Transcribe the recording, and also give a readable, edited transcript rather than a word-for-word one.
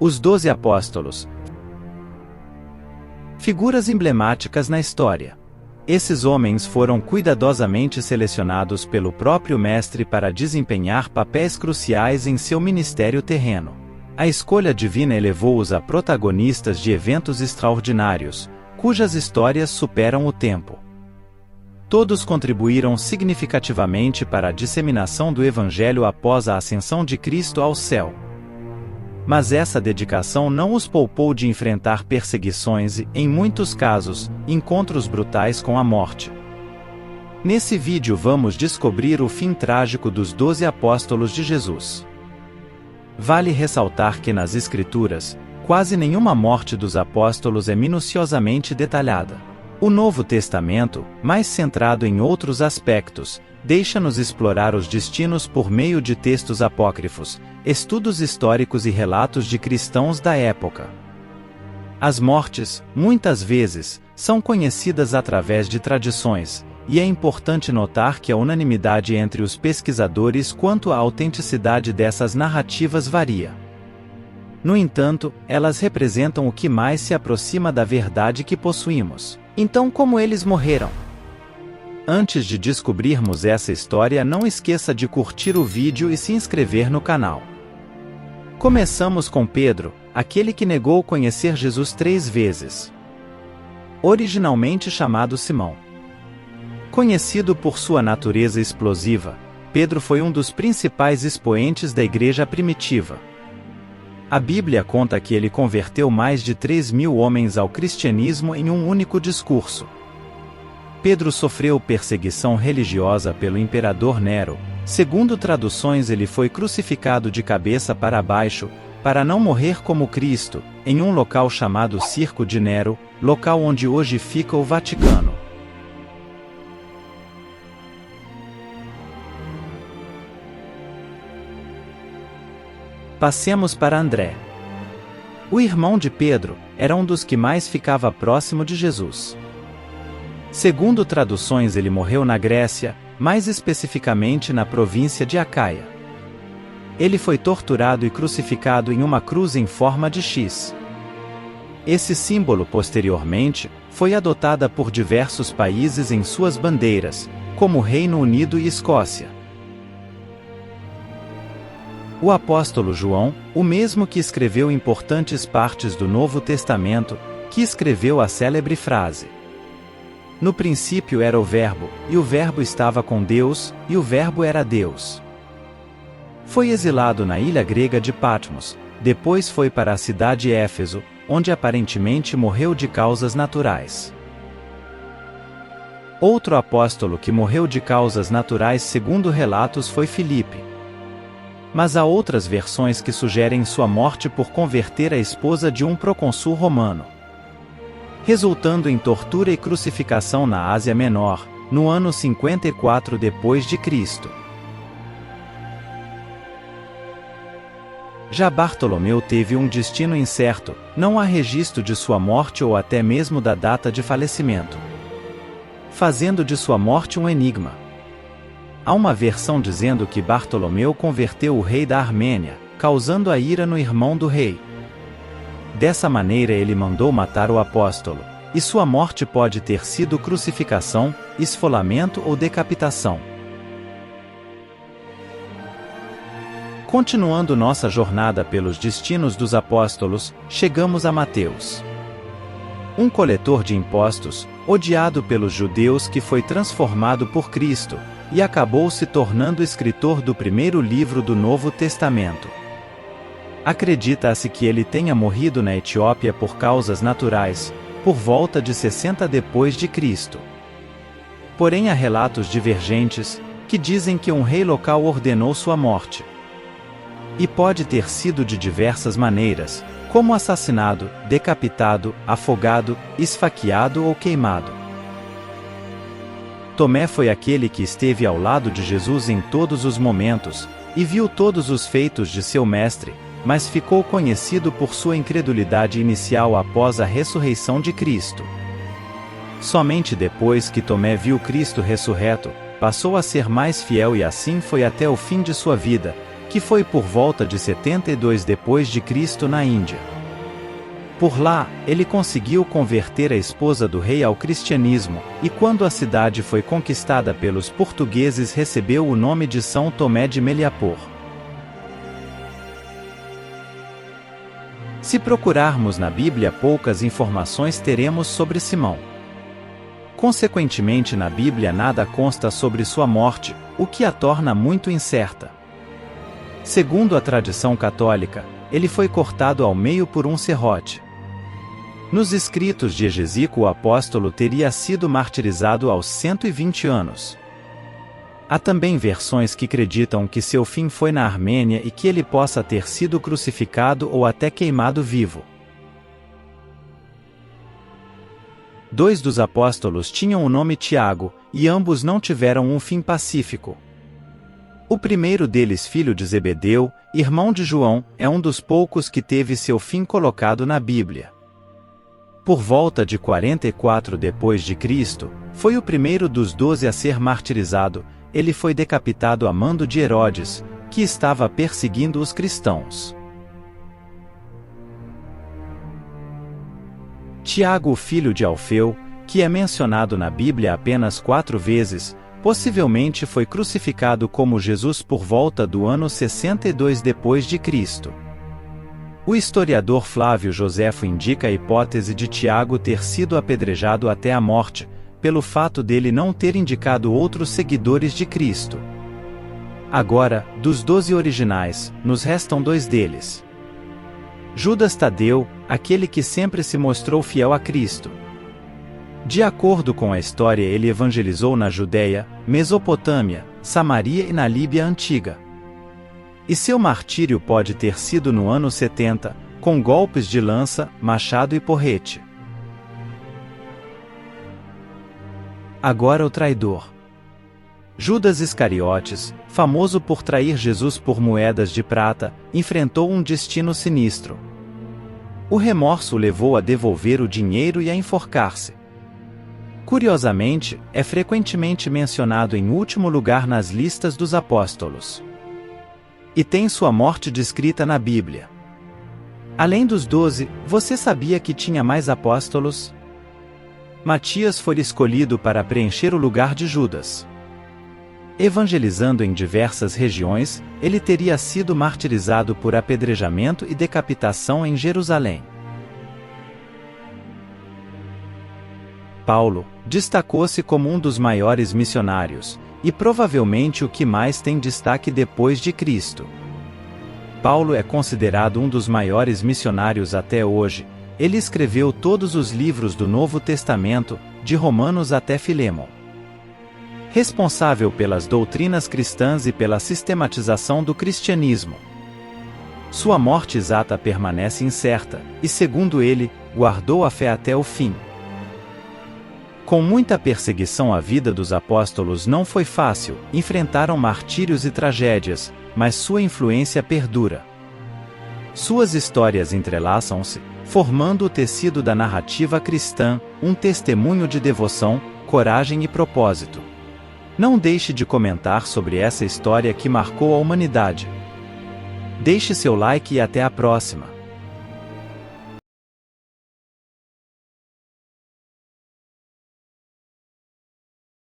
Os 12 apóstolos. Figuras emblemáticas na história. Esses homens foram cuidadosamente selecionados pelo próprio Mestre para desempenhar papéis cruciais em seu ministério terreno. A escolha divina elevou-os a protagonistas de eventos extraordinários, cujas histórias superam o tempo. Todos contribuíram significativamente para a disseminação do Evangelho após a ascensão de Cristo ao céu. Mas essa dedicação não os poupou de enfrentar perseguições e, em muitos casos, encontros brutais com a morte. Nesse vídeo vamos descobrir o fim trágico dos 12 apóstolos de Jesus. Vale ressaltar que nas Escrituras, quase nenhuma morte dos apóstolos é minuciosamente detalhada. O Novo Testamento, mais centrado em outros aspectos, deixa-nos explorar os destinos por meio de textos apócrifos, estudos históricos e relatos de cristãos da época. As mortes, muitas vezes, são conhecidas através de tradições, e é importante notar que a unanimidade entre os pesquisadores quanto à autenticidade dessas narrativas varia. No entanto, elas representam o que mais se aproxima da verdade que possuímos. Então, como eles morreram? Antes de descobrirmos essa história, não esqueça de curtir o vídeo e se inscrever no canal. Começamos com Pedro, aquele que negou conhecer Jesus 3 vezes. Originalmente chamado Simão. Conhecido por sua natureza explosiva, Pedro foi um dos principais expoentes da igreja primitiva. A Bíblia conta que ele converteu mais de 3.000 homens ao cristianismo em um único discurso. Pedro sofreu perseguição religiosa pelo imperador Nero. Segundo traduções, ele foi crucificado de cabeça para baixo, para não morrer como Cristo, em um local chamado Circo de Nero, local onde hoje fica o Vaticano. Passemos para André. O irmão de Pedro era um dos que mais ficava próximo de Jesus. Segundo traduções, ele morreu na Grécia, mais especificamente na província de Acaia. Ele foi torturado e crucificado em uma cruz em forma de X. Esse símbolo, posteriormente, foi adotada por diversos países em suas bandeiras, como Reino Unido e Escócia. O apóstolo João, o mesmo que escreveu importantes partes do Novo Testamento, que escreveu a célebre frase: "No princípio era o Verbo, e o Verbo estava com Deus, e o Verbo era Deus." Foi exilado na ilha grega de Patmos, depois foi para a cidade de Éfeso, onde aparentemente morreu de causas naturais. Outro apóstolo que morreu de causas naturais segundo relatos foi Filipe. Mas há outras versões que sugerem sua morte por converter a esposa de um procônsul romano, resultando em tortura e crucificação na Ásia Menor, no ano 54 depois de Cristo. Já Bartolomeu teve um destino incerto, não há registro de sua morte ou até mesmo da data de falecimento, fazendo de sua morte um enigma. Há uma versão dizendo que Bartolomeu converteu o rei da Armênia, causando a ira no irmão do rei. Dessa maneira ele mandou matar o apóstolo, e sua morte pode ter sido crucificação, esfolamento ou decapitação. Continuando nossa jornada pelos destinos dos apóstolos, chegamos a Mateus. Um coletor de impostos, odiado pelos judeus, que foi transformado por Cristo, e acabou se tornando escritor do primeiro livro do Novo Testamento. Acredita-se que ele tenha morrido na Etiópia por causas naturais, por volta de 60 depois de Cristo. Porém há relatos divergentes, que dizem que um rei local ordenou sua morte. E pode ter sido de diversas maneiras, como assassinado, decapitado, afogado, esfaqueado ou queimado. Tomé foi aquele que esteve ao lado de Jesus em todos os momentos, e viu todos os feitos de seu mestre, mas ficou conhecido por sua incredulidade inicial após a ressurreição de Cristo. Somente depois que Tomé viu Cristo ressurreto, passou a ser mais fiel e assim foi até o fim de sua vida, que foi por volta de 72 depois de Cristo na Índia. Por lá, ele conseguiu converter a esposa do rei ao cristianismo, e quando a cidade foi conquistada pelos portugueses recebeu o nome de São Tomé de Meliapor. Se procurarmos na Bíblia poucas informações teremos sobre Simão. Consequentemente na Bíblia nada consta sobre sua morte, o que a torna muito incerta. Segundo a tradição católica, ele foi cortado ao meio por um serrote. Nos escritos de Egesico o apóstolo teria sido martirizado aos 120 anos. Há também versões que acreditam que seu fim foi na Armênia e que ele possa ter sido crucificado ou até queimado vivo. 2 dos apóstolos tinham o nome Tiago, e ambos não tiveram um fim pacífico. O primeiro deles, filho de Zebedeu, irmão de João, é um dos poucos que teve seu fim colocado na Bíblia. Por volta de 44 depois de Cristo, foi o primeiro dos 12 a ser martirizado. Ele foi decapitado a mando de Herodes, que estava perseguindo os cristãos. Tiago, filho de Alfeu, que é mencionado na Bíblia apenas 4 vezes, possivelmente foi crucificado como Jesus por volta do ano 62 depois de Cristo. O historiador Flávio Joséfo indica a hipótese de Tiago ter sido apedrejado até a morte, pelo fato dele não ter indicado outros seguidores de Cristo. Agora, dos 12 originais, nos restam 2 deles. Judas Tadeu, aquele que sempre se mostrou fiel a Cristo. De acordo com a história, ele evangelizou na Judéia, Mesopotâmia, Samaria e na Líbia Antiga. E seu martírio pode ter sido no ano 70, com golpes de lança, machado e porrete. Agora o traidor. Judas Iscariotes, famoso por trair Jesus por moedas de prata, enfrentou um destino sinistro. O remorso o levou a devolver o dinheiro e a enforcar-se. Curiosamente, é frequentemente mencionado em último lugar nas listas dos apóstolos. E tem sua morte descrita na Bíblia. Além dos 12, você sabia que tinha mais apóstolos? Matias foi escolhido para preencher o lugar de Judas. Evangelizando em diversas regiões, ele teria sido martirizado por apedrejamento e decapitação em Jerusalém. Paulo destacou-se como um dos maiores missionários, e provavelmente o que mais tem destaque depois de Cristo. Paulo é considerado um dos maiores missionários até hoje. Ele escreveu todos os livros do Novo Testamento, de Romanos até Filemon. Responsável pelas doutrinas cristãs e pela sistematização do cristianismo. Sua morte exata permanece incerta, e segundo ele, guardou a fé até o fim. Com muita perseguição, a vida dos apóstolos não foi fácil, enfrentaram martírios e tragédias, mas sua influência perdura. Suas histórias entrelaçam-se, formando o tecido da narrativa cristã, um testemunho de devoção, coragem e propósito. Não deixe de comentar sobre essa história que marcou a humanidade. Deixe seu like e até a próxima.